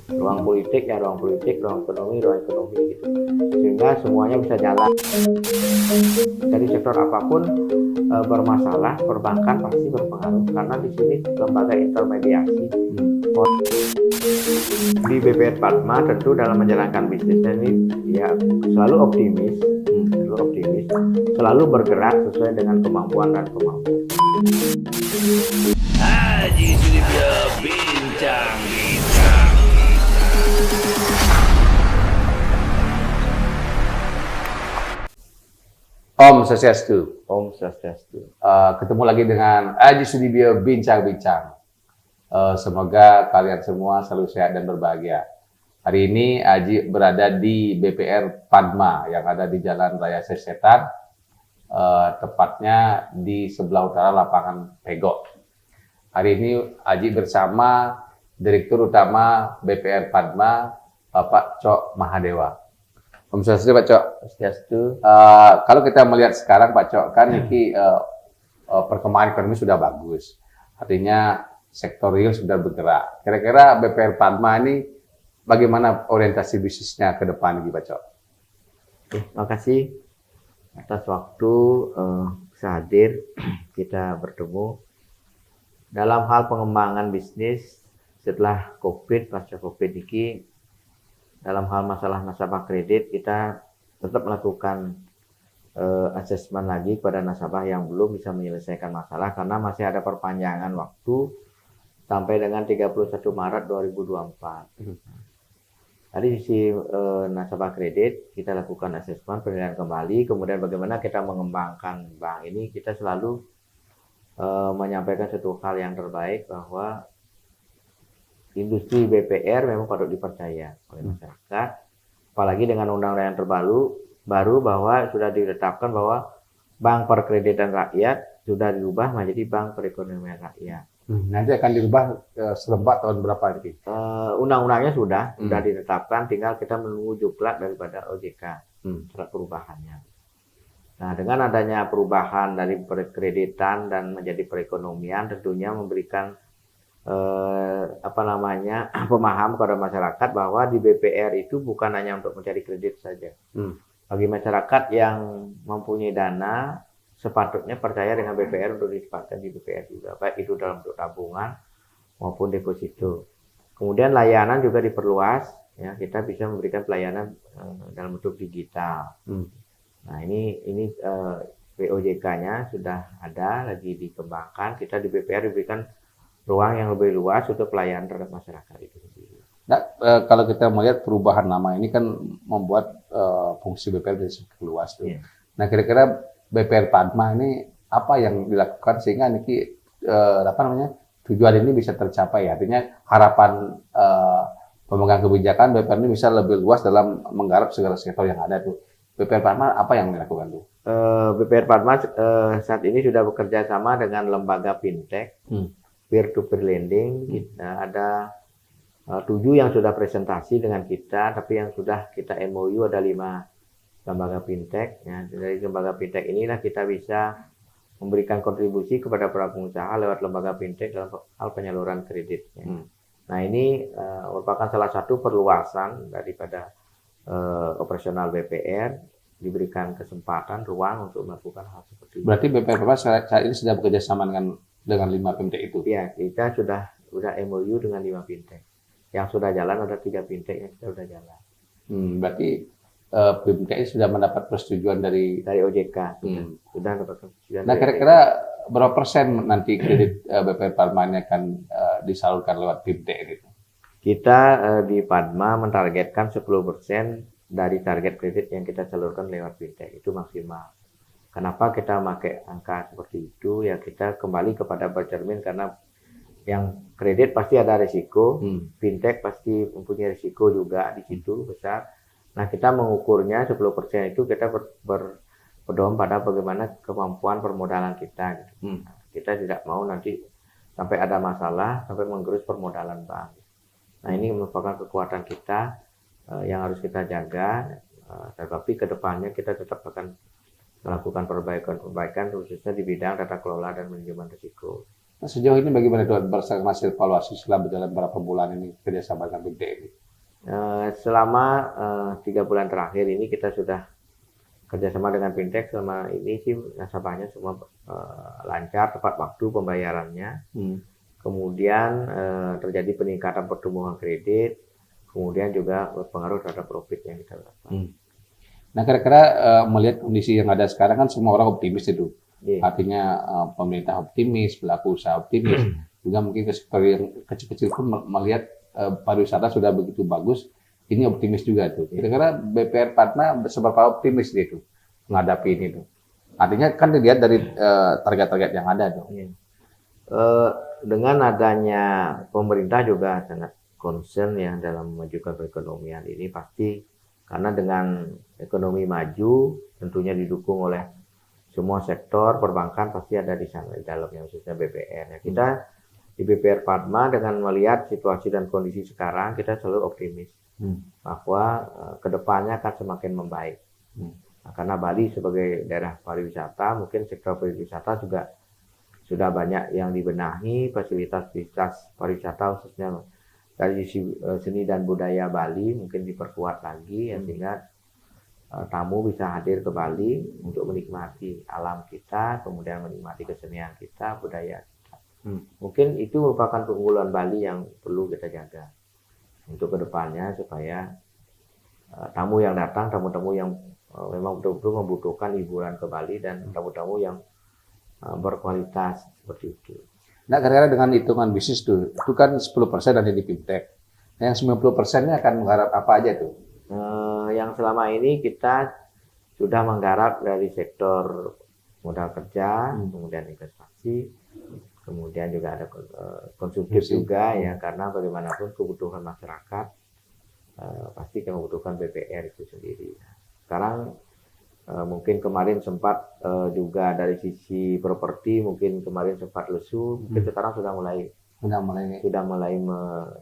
ruang politik ya ruang politik, ruang ekonomi gitu, sehingga semuanya bisa jalan. Dari sektor apapun bermasalah, perbankan pasti berpengaruh karena di sini lembaga intermediasi. Di BPR Padma tentu dalam menjalankan bisnisnya ini ya selalu optimis, selalu bergerak sesuai dengan kemampuan dan kemampuan. Haji Sudibyo Bincang. Om Swastiastu. Om Swastiastu. Ketemu lagi dengan Haji Sudibyo Bincang-Bincang. Semoga kalian semua selalu sehat dan berbahagia. Hari ini Haji berada di BPR Padma yang ada di Jalan Raya Sesetan, tepatnya di sebelah utara lapangan Pego. Hari ini Haji bersama Direktur Utama BPR Padma, Bapak Cok Mahadewa. Om Swastiastu, Pak Cok. Swastiastu. Kalau kita melihat sekarang, Pak Cok, kan ini perkembangan ekonomi sudah bagus. Artinya sektor real sudah bergerak. Kira-kira BPR Padma ini bagaimana orientasi bisnisnya ke depan ini, Pak Cok? Terima kasih atas waktu bisa hadir kita bertemu dalam hal pengembangan bisnis setelah COVID, pasca COVID ini. Dalam hal masalah nasabah kredit, kita tetap melakukan asesmen lagi kepada nasabah yang belum bisa menyelesaikan masalah karena masih ada perpanjangan waktu sampai dengan 31 Maret 2024. Tadi sisi nasabah kredit, kita lakukan asesmen, penilaian kembali, kemudian bagaimana kita mengembangkan bank ini, kita selalu menyampaikan satu hal yang terbaik bahwa industri BPR memang patut dipercaya oleh masyarakat, apalagi dengan undang-undang yang baru bahwa sudah ditetapkan bahwa bank perkreditan rakyat sudah dirubah menjadi bank perekonomian rakyat. Nanti akan dirubah serempak tahun berapa nanti? Undang-undangnya sudah ditetapkan, tinggal kita menunggu juklat daripada OJK surat perubahannya. Nah, dengan adanya perubahan dari perkreditan dan menjadi perekonomian, tentunya memberikan pemaham kepada masyarakat bahwa di BPR itu bukan hanya untuk mencari kredit saja. Bagi masyarakat yang mempunyai dana, sepatutnya percaya dengan BPR untuk ditempatkan di BPR juga, baik itu dalam bentuk tabungan maupun deposito. Kemudian layanan juga diperluas, ya kita bisa memberikan pelayanan dalam bentuk digital. Nah ini POJK-nya sudah ada, lagi dikembangkan. Kita di BPR diberikan ruang yang lebih luas untuk pelayanan terhadap masyarakat itu sendiri. Nah, kalau kita melihat perubahan nama ini kan membuat fungsi BPR menjadi semakin luas tuh. Yeah. Nah, kira-kira BPR Padma ini apa yang dilakukan sehingga niki tujuan ini bisa tercapai? Artinya harapan pemegang kebijakan BPR ini bisa lebih luas dalam menggarap segala sektor yang ada tuh. BPR Padma apa yang dilakukan tuh? BPR Padma saat ini sudah bekerja sama dengan lembaga fintech. Peer-to-peer lending, kita ada 7 yang sudah presentasi dengan kita, tapi yang sudah kita MOU ada 5 lembaga fintech. Ya, dari lembaga fintech inilah kita bisa memberikan kontribusi kepada para pengusaha lewat lembaga fintech dalam hal penyaluran kredit. Ya. Nah ini merupakan salah satu perluasan daripada operasional BPR, diberikan kesempatan, ruang untuk melakukan hal seperti itu. Berarti BPR Padma saat ini sudah bekerja sama dengan 5 fintech itu? Ya, kita sudah MOU dengan 5 fintech. Yang sudah jalan ada 3 fintech yang kita sudah jalan. Berarti fintech sudah mendapat persetujuan dari OJK. Sudah mendapat persetujuan. Nah, kira-kira berapa persen nanti kredit BPR Padma ini akan disalurkan lewat fintech itu? Kita di Padma mentargetkan 10% dari target kredit yang kita salurkan lewat fintech. Itu maksimal. Kenapa kita pakai angka seperti itu? Ya kita kembali kepada bercermin karena yang kredit pasti ada risiko, fintech pasti mempunyai risiko juga di situ besar. Nah kita mengukurnya 10% itu kita berpedoman pada bagaimana kemampuan permodalan kita. Nah, kita tidak mau nanti sampai ada masalah sampai menggerus permodalan bank. Nah ini merupakan kekuatan kita yang harus kita jaga. Tetapi kedepannya kita tetap akan melakukan perbaikan khususnya di bidang tata kelola dan manajemen risiko. Nah, sejauh ini bagaimana tuh berdasarkan hasil evaluasi setelah berjalan berapa bulan ini kerjasama dengan Big ini? Selama 3 bulan terakhir ini kita sudah kerjasama dengan fintech. Selama ini sih nasabahnya semua lancar, tepat waktu pembayarannya. Kemudian terjadi peningkatan pertumbuhan kredit, kemudian juga berpengaruh terhadap profit yang kita dapat. Nah, kira-kira melihat kondisi yang ada sekarang kan semua orang optimis itu. Artinya pemerintah optimis, pelaku usaha optimis, juga mungkin ke sektor yang kecil-kecil pun melihat pariwisata sudah begitu bagus, ini optimis juga tuh. Kira-kira BPR Padma seberapa optimis dia itu menghadapi ini tuh? Artinya kan dilihat dari target-target yang ada tuh. Dengan adanya pemerintah juga sangat concern ya dalam memajukan perekonomian ini pasti, karena dengan ekonomi maju tentunya didukung oleh semua sektor, perbankan pasti ada di sana di dalamnya, khususnya BPR. Ya, kita di BPR Padma dengan melihat situasi dan kondisi sekarang kita selalu optimis bahwa kedepannya akan semakin membaik. Nah, karena Bali sebagai daerah pariwisata, mungkin sektor pariwisata juga sudah banyak yang dibenahi, fasilitas pariwisata khususnya dari seni dan budaya Bali mungkin diperkuat lagi ya, sehingga tamu bisa hadir ke Bali untuk menikmati alam kita, kemudian menikmati kesenian kita, budaya kita. Mungkin itu merupakan keunggulan Bali yang perlu kita jaga untuk kedepannya, supaya tamu yang datang, tamu-tamu yang memang betul-betul membutuhkan hiburan ke Bali, dan tamu-tamu yang berkualitas seperti itu. Nah, karena dengan hitungan bisnis tuh, itu kan 10% ada di fintech. Nah, yang 90%-nya akan menggarap apa aja tuh? Yang selama ini kita sudah menggarap dari sektor modal kerja, kemudian investasi, kemudian juga ada konsumtif juga ya, karena bagaimanapun kebutuhan masyarakat pasti akan membutuhkan BPR itu sendiri. Sekarang mungkin kemarin sempat juga dari sisi properti, mungkin kemarin sempat lesu, mungkin sekarang sudah mulai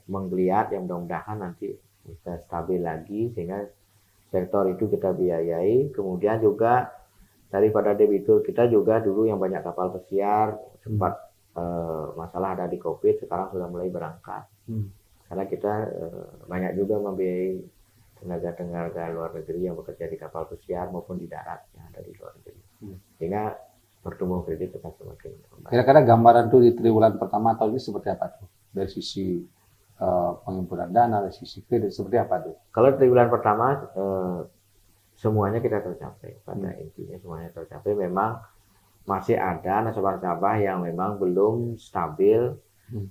menggeliat, yang mudah-mudahan nanti bisa stabil lagi sehingga sektor itu kita biayai. Kemudian juga daripada debitur kita juga dulu yang banyak kapal pesiar sempat masalah ada di COVID, sekarang sudah mulai berangkat. Karena kita banyak juga membiayai tenaga-tenaga luar negeri yang bekerja di kapal pesiar maupun di darat yang ada di luar negeri. Sehingga pertumbuhan kredit akan semakin membaik. Kira-kira gambaran tuh di triwulan pertama tahun ini seperti apa tuh? Dari sisi pengumpulan dana, dari sisi kredit seperti apa tuh? Kalau triwulan pertama semuanya kita tercapai, pada intinya semuanya tercapai. Memang masih ada nasabah-nasabah yang memang belum stabil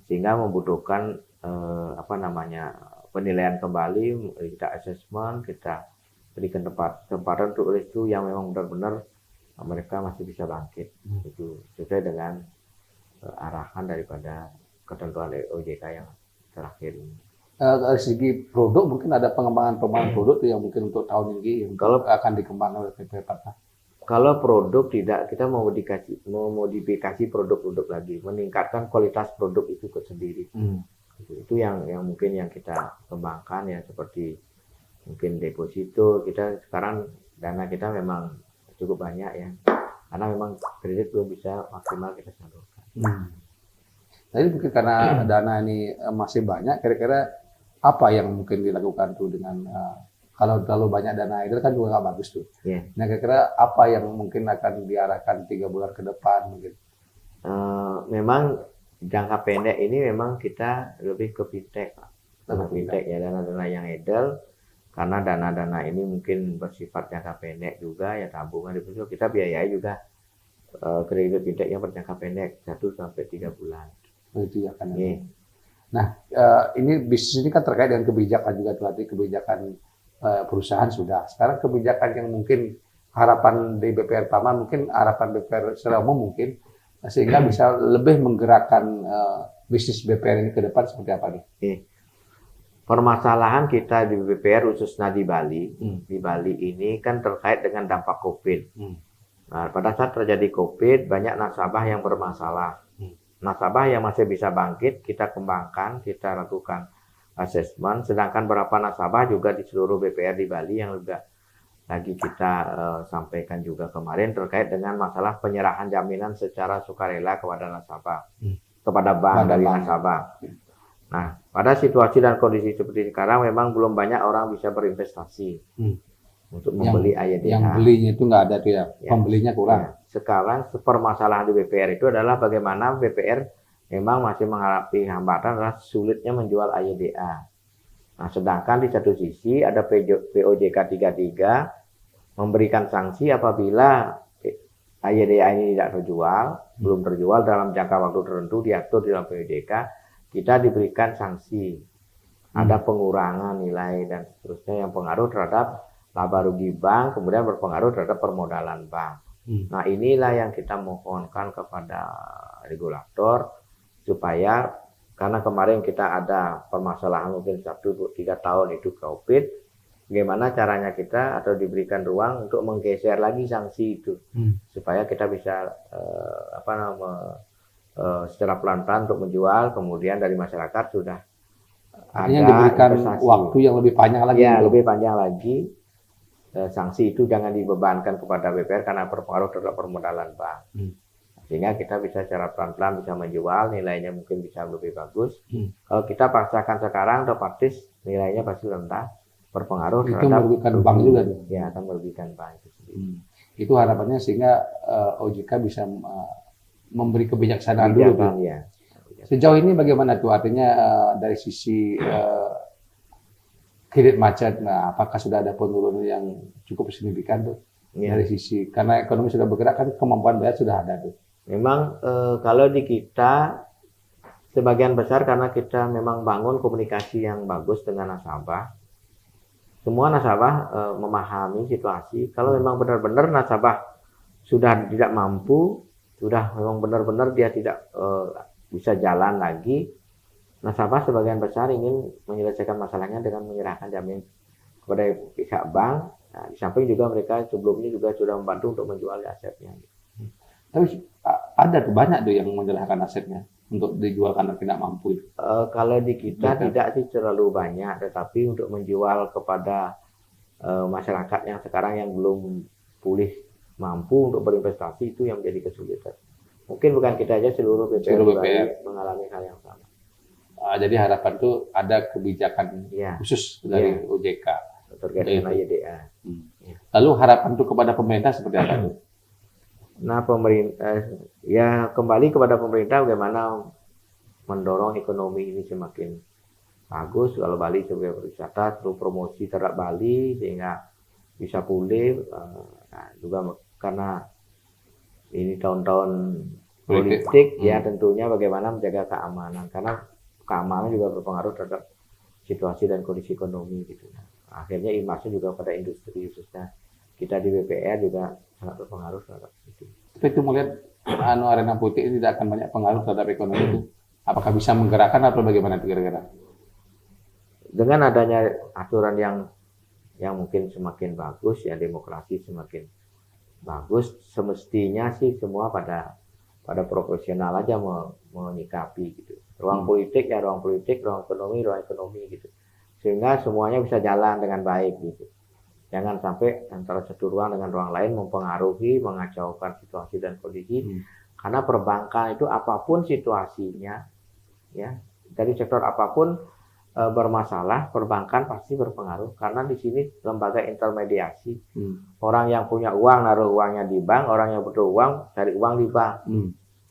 sehingga membutuhkan penilaian kembali, kita assessment, kita berikan tempatan untuk itu yang memang benar-benar mereka masih bisa bangkit. Itu sesuai dengan arahan daripada ketentuan OJK yang terakhir ini. Dari segi produk mungkin ada pengembangan produk yang mungkin untuk tahun ini yang kalau akan dikembangkan oleh BPR Padma. Kalau produk tidak, kita memodifikasi produk-produk lagi, meningkatkan kualitas produk itu sendiri. Itu yang mungkin yang kita kembangkan ya, seperti mungkin deposito. Kita sekarang dana kita memang cukup banyak ya, karena memang kredit belum bisa maksimal kita salurkan. Jadi mungkin karena dana ini masih banyak, kira-kira apa yang mungkin dilakukan tuh dengan kalau terlalu banyak dana itu kan juga nggak bagus tuh. Nah, kira-kira apa yang mungkin akan diarahkan 3 bulan ke depan mungkin? Memang jangka pendek ini memang kita lebih ke fintech, fintech ya, dana-dana yang idle, karena dana-dana ini mungkin bersifat jangka pendek juga ya, tabungan itu kita biayai juga kredit fintech yang berjangka pendek 1 sampai 3 bulan. Itu ya kan. Nah, ini bisnis ini kan terkait dengan kebijakan juga, berarti kebijakan perusahaan sudah. Sekarang kebijakan yang mungkin harapan di BPR Padma, mungkin harapan BPR secara umum mungkin, sehingga bisa lebih menggerakkan bisnis BPR ini ke depan seperti apa nih? Permasalahan kita di BPR khususnya di Bali, ini kan terkait dengan dampak COVID. Nah, pada saat terjadi COVID, banyak nasabah yang bermasalah. Nasabah yang masih bisa bangkit, kita kembangkan, kita lakukan assessment, sedangkan beberapa nasabah juga di seluruh BPR di Bali yang juga lagi kita sampaikan juga kemarin terkait dengan masalah penyerahan jaminan secara sukarela kepada nasabah. kepada bank Kepada dari bank. nasabah. Nah, pada situasi dan kondisi seperti sekarang memang belum banyak orang bisa berinvestasi untuk membeli IYDH. Yang belinya itu nggak ada tuh ya, Ya. pembelinya kurang. Ya. Sekarang permasalahan di BPR itu adalah bagaimana BPR memang masih menghadapi hambatan adalah sulitnya menjual IYDH. Nah, sedangkan di satu sisi ada POJK 33 memberikan sanksi apabila IYDH ini tidak terjual, belum terjual dalam jangka waktu tertentu diatur di dalam POJK, kita diberikan sanksi. Ada pengurangan nilai dan seterusnya yang pengaruh terhadap laba rugi bank, kemudian berpengaruh terhadap permodalan bank. Nah, inilah yang kita mohonkan kepada regulator supaya, karena kemarin kita ada permasalahan mungkin 1-3 tahun itu COVID, bagaimana caranya kita atau diberikan ruang untuk menggeser lagi sanksi itu supaya kita bisa secara pelan-pelan untuk menjual, kemudian dari masyarakat sudah Artinya ada diberikan investasi. waktu yang lebih panjang lagi. Ya, gitu. lebih panjang lagi. Sanksi itu jangan dibebankan kepada BPR karena berpengaruh terhadap permodalan bank. Sehingga kita bisa secara pelan-pelan bisa menjual, nilainya mungkin bisa lebih bagus. Kalau kita paksakan sekarang, otomatis nilainya pasti rendah, berpengaruh Itu terhadap merugikan bank juga. Ya, akan merugikan bank itu sendiri. Itu harapannya sehingga OJK bisa memberi kebijaksanaan dulu. Kebijakan, Tuh. ya. Sejauh ini bagaimana tuh artinya dari sisi kredit macet, nah apakah sudah ada penurunan yang cukup signifikan tuh dari sisi, karena ekonomi sudah bergerak kan kemampuan bayar sudah ada tuh. Memang kalau di kita sebagian besar karena kita memang bangun komunikasi yang bagus dengan nasabah, semua nasabah memahami situasi. Kalau memang benar-benar nasabah sudah tidak mampu, sudah memang benar-benar dia tidak bisa jalan lagi, nasabah sebagian besar ingin menyelesaikan masalahnya dengan menyerahkan jaminan kepada pihak bank. Nah, di samping juga mereka sebelumnya juga sudah membantu untuk menjual asetnya. Tapi ada tuh banyak tuh yang menyerahkan asetnya untuk dijual karena tidak mampu. Kalau di kita tidak sih terlalu banyak, tetapi untuk menjual kepada masyarakat yang sekarang yang belum pulih mampu untuk berinvestasi itu yang menjadi kesulitan. Mungkin bukan kita aja, seluruh BPR mengalami hal yang sama. Jadi harapan tuh ada kebijakan khusus dari OJK terkait dengan IYDH. Lalu harapan tuh kepada pemerintah seperti apa tuh? Nah, pemerintah ya kembali kepada pemerintah bagaimana mendorong ekonomi ini semakin bagus. Kalau Bali sebagai wisata, terus promosi terhadap Bali sehingga bisa pulih. Nah, juga karena ini tahun-tahun politik ya, tentunya bagaimana menjaga keamanan, karena keamanan juga berpengaruh terhadap situasi dan kondisi ekonomi gitu. Nah, akhirnya imbasnya juga pada industri, khususnya kita di BPR juga sangat berpengaruh terhadap itu. Tapi itu melihat arena politik ini tidak akan banyak pengaruh terhadap ekonomi itu. Apakah bisa menggerakkan atau bagaimana itu kira-kira? Dengan adanya aturan yang mungkin semakin bagus ya, demokrasi semakin bagus, semestinya sih semua pada profesional aja menyikapi gitu. Ruang politik ya ruang politik, ruang ekonomi gitu. Sehingga semuanya bisa jalan dengan baik gitu. Jangan sampai antara satu ruang dengan ruang lain mempengaruhi, mengacaukan situasi dan kondisi. Karena perbankan itu apapun situasinya, ya dari sektor apapun bermasalah, perbankan pasti berpengaruh. Karena di sini lembaga intermediasi. Orang yang punya uang naruh uangnya di bank, orang yang butuh uang cari uang di bank.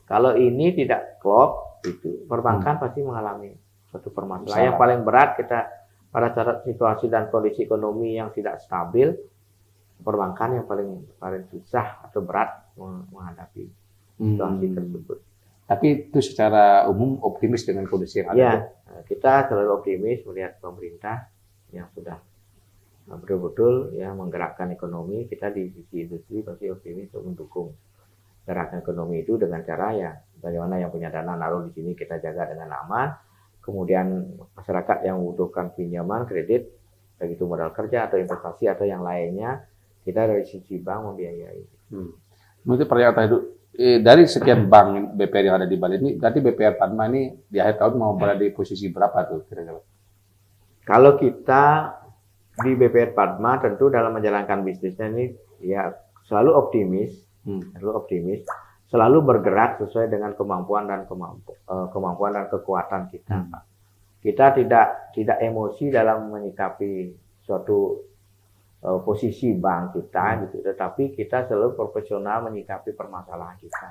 Kalau ini tidak klop, itu perbankan pasti mengalami suatu permasalahan. Yang paling berat kita pada saat situasi dan kondisi ekonomi yang tidak stabil, perbankan yang paling susah atau berat menghadapi situasi tersebut. Tapi itu secara umum optimis dengan kondisi yang ada. Ya, kita selalu optimis melihat pemerintah yang sudah betul-betul ya menggerakkan ekonomi. Kita di sisi industri pasti optimis untuk mendukung gerakan ekonomi itu dengan cara ya bagaimana yang punya dana naruh di sini kita jaga dengan aman. Kemudian masyarakat yang membutuhkan pinjaman kredit, baik itu modal kerja atau investasi atau yang lainnya, kita dari sisi bank membiayai. Mungkin pertanyaan itu dari sekian bank BPR yang ada di Bali ini, berarti BPR Padma ini di akhir tahun mau berada di posisi berapa tuh kira-kira? Kalau kita di BPR Padma tentu dalam menjalankan bisnisnya ini ya selalu optimis, selalu bergerak sesuai dengan kemampuan dan kekuatan kita, Pak. Kita tidak emosi dalam menyikapi suatu posisi bank kita gitu, tetapi kita selalu profesional menyikapi permasalahan kita.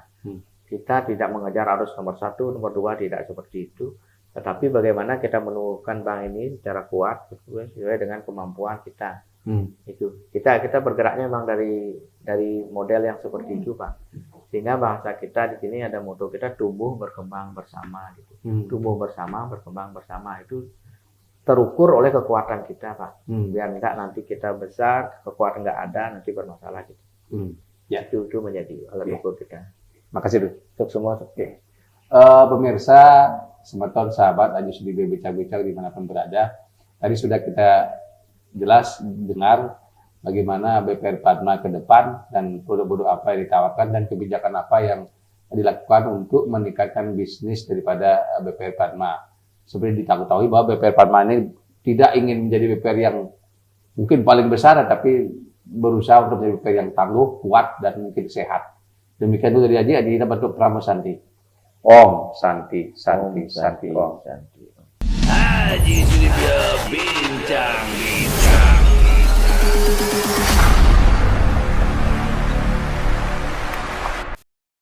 Kita tidak mengejar harus nomor 1, nomor 2, tidak seperti itu. Tetapi bagaimana kita menemukan bank ini secara kuat sesuai dengan kemampuan kita. Itu kita bergeraknya memang dari model yang seperti itu, Pak. Sehingga bahasa kita di sini ada moto kita tumbuh berkembang bersama gitu. Tumbuh bersama, berkembang bersama itu terukur oleh kekuatan kita, Pak. Biar enggak nanti kita besar, kekuatan enggak ada, nanti bermasalah gitu. Ya. Itu menjadi alat ukur kita. Makasih, Dul. Untuk semua, oke. Pemirsa, Semeton, sahabat Ajus di Bincang-Bincang dimanapun berada, tadi sudah kita jelas dengar bagaimana BPR Padma ke depan dan produk-produk apa yang ditawarkan dan kebijakan apa yang dilakukan untuk meningkatkan bisnis daripada BPR Padma. Seperti diketahui bahwa BPR Padma ini tidak ingin menjadi BPR yang mungkin paling besar, tapi berusaha untuk menjadi BPR yang tangguh, kuat, dan mungkin sehat. Demikian itu dari Aji kita bentuk Pramu Santi. Om Santi, Santi, Santi, Om. Haji Sudibyo Bincang.